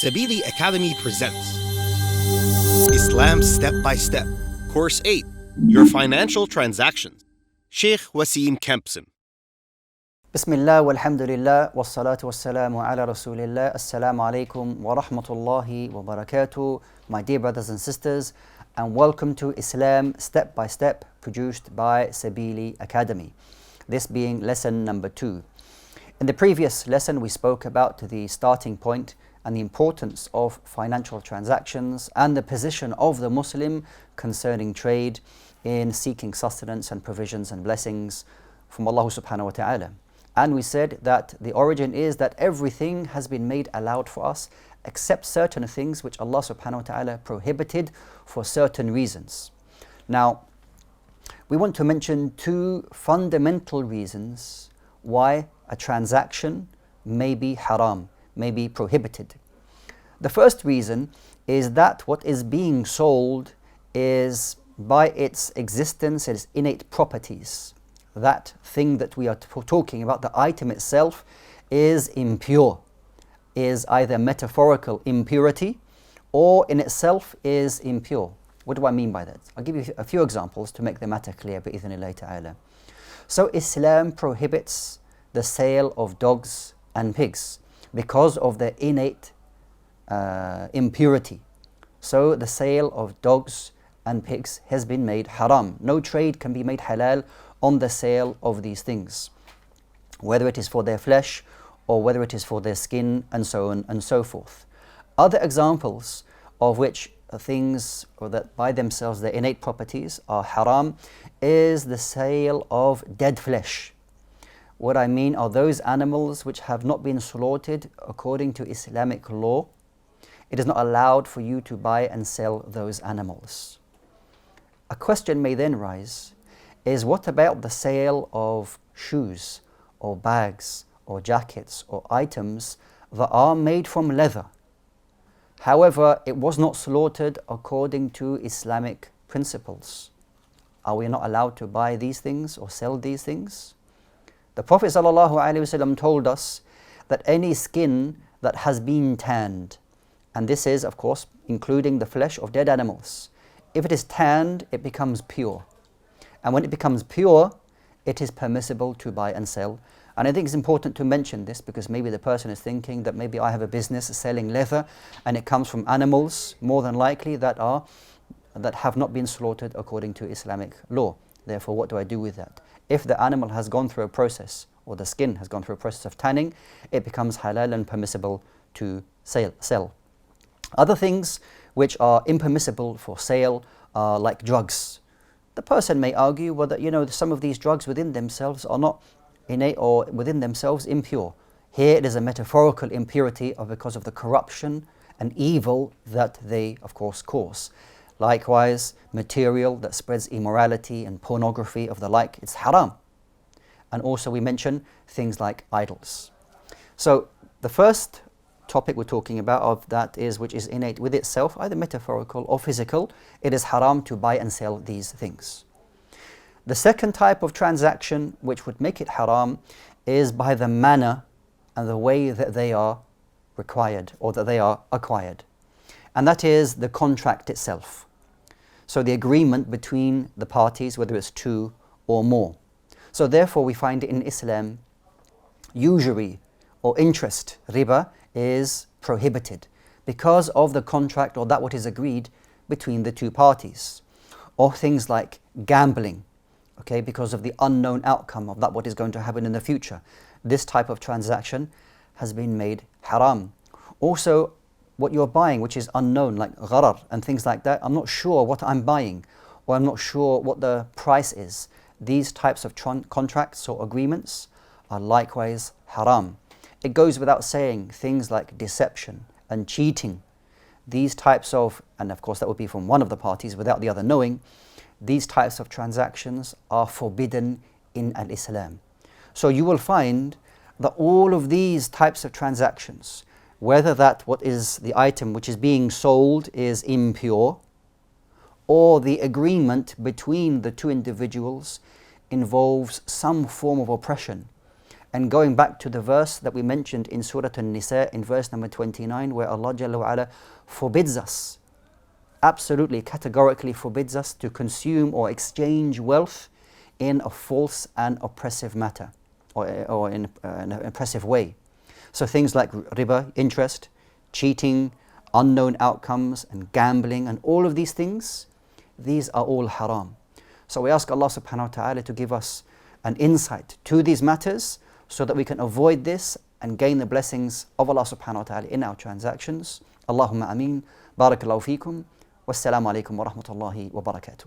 Sabili Academy presents Islam Step by Step, Course 8, Your Financial Transactions. Sheikh Wasim Kempson. Bismillah walhamdulillah wassalatu wassalamu ala rasulillah. Assalamu alaikum wa rahmatullahi wa barakatuh. My dear brothers and sisters, and welcome to Islam Step by Step, produced by Sabili Academy. This being lesson number 2. In the previous lesson, we spoke about the starting point and the importance of financial transactions and the position of the Muslim concerning trade in seeking sustenance and provisions and blessings from Allah subhanahu wa ta'ala. And we said that the origin is that everything has been made allowed for us except certain things which Allah subhanahu wa ta'ala prohibited for certain reasons. Now, we want to mention 2 fundamental reasons why a transaction may be haram, may be prohibited. The first reason is that what is being sold is, by its existence, its innate properties. That thing that we are talking about, the item itself, is impure, is either metaphorical impurity or in itself is impure. What do I mean by that? I'll give you a few examples to make the matter clear, bi'idhnillah ta'ala. So Islam prohibits the sale of dogs and pigs because of their innate impurity. So the sale of dogs and pigs has been made haram. No trade can be made halal on the sale of these things, whether it is for their flesh or whether it is for their skin, and so on and so forth. Other examples of which things or that by themselves their innate properties are haram is the sale of dead flesh. What I mean are those animals which have not been slaughtered according to Islamic law. It is not allowed for you to buy and sell those animals. A question may then rise, is what about the sale of shoes or bags or jackets or items that are made from leather? However, it was not slaughtered according to Islamic principles. Are we not allowed to buy these things or sell these things? The Prophet ﷺ told us that any skin that has been tanned, and this is of course including the flesh of dead animals, if it is tanned, it becomes pure. And when it becomes pure, it is permissible to buy and sell. And I think it's important to mention this because maybe the person is thinking that maybe I have a business selling leather and it comes from animals, more than likely, that have not been slaughtered according to Islamic law. Therefore, what do I do with that? If the animal has gone through a process, or the skin has gone through a process of tanning, it becomes halal and permissible to sell. Other things which are impermissible for sale are like drugs. The person may argue whether some of these drugs within themselves are not innate or within themselves impure. Here it is a metaphorical impurity because of the corruption and evil that they of course cause. Likewise, material that spreads immorality and pornography of the like, it's haram. And also we mention things like idols. So the first topic we're talking about of that is which is innate with itself, either metaphorical or physical. It is haram to buy and sell these things. The second type of transaction which would make it haram is by the manner and the way that they are required or that they are acquired. And that is the contract itself. So the agreement between the parties, whether it's 2 or more. So therefore we find in Islam, usury or interest, riba, is prohibited because of the contract or that what is agreed between the 2 parties. Or things like gambling, okay, because of the unknown outcome of that what is going to happen in the future. This type of transaction has been made haram. Also, what you're buying which is unknown, like gharar and things like that, I'm not sure what I'm buying or I'm not sure what the price is. These types of contracts or agreements are likewise haram. It goes without saying things like deception and cheating. These types of, and of course that would be from one of the parties without the other knowing, these types of transactions are forbidden in Al-Islam. So you will find that all of these types of transactions, whether that what is the item which is being sold is impure, or the agreement between the 2 individuals involves some form of oppression, And going back to the verse that we mentioned in Surah An-Nisa in verse number 29, where Allah Jalla wa Ala forbids us, absolutely categorically forbids us to consume or exchange wealth in a false and oppressive matter, or in an oppressive way. So things like riba, interest, cheating, unknown outcomes, and gambling, and all of these things, these are all haram. So we ask Allah subhanahu wa ta'ala to give us an insight to these matters so that we can avoid this and gain the blessings of Allah subhanahu wa ta'ala in our transactions. Allahumma ameen. Barakallahu feekum. Wassalamu alaikum wa rahmatullahi wa barakatuh.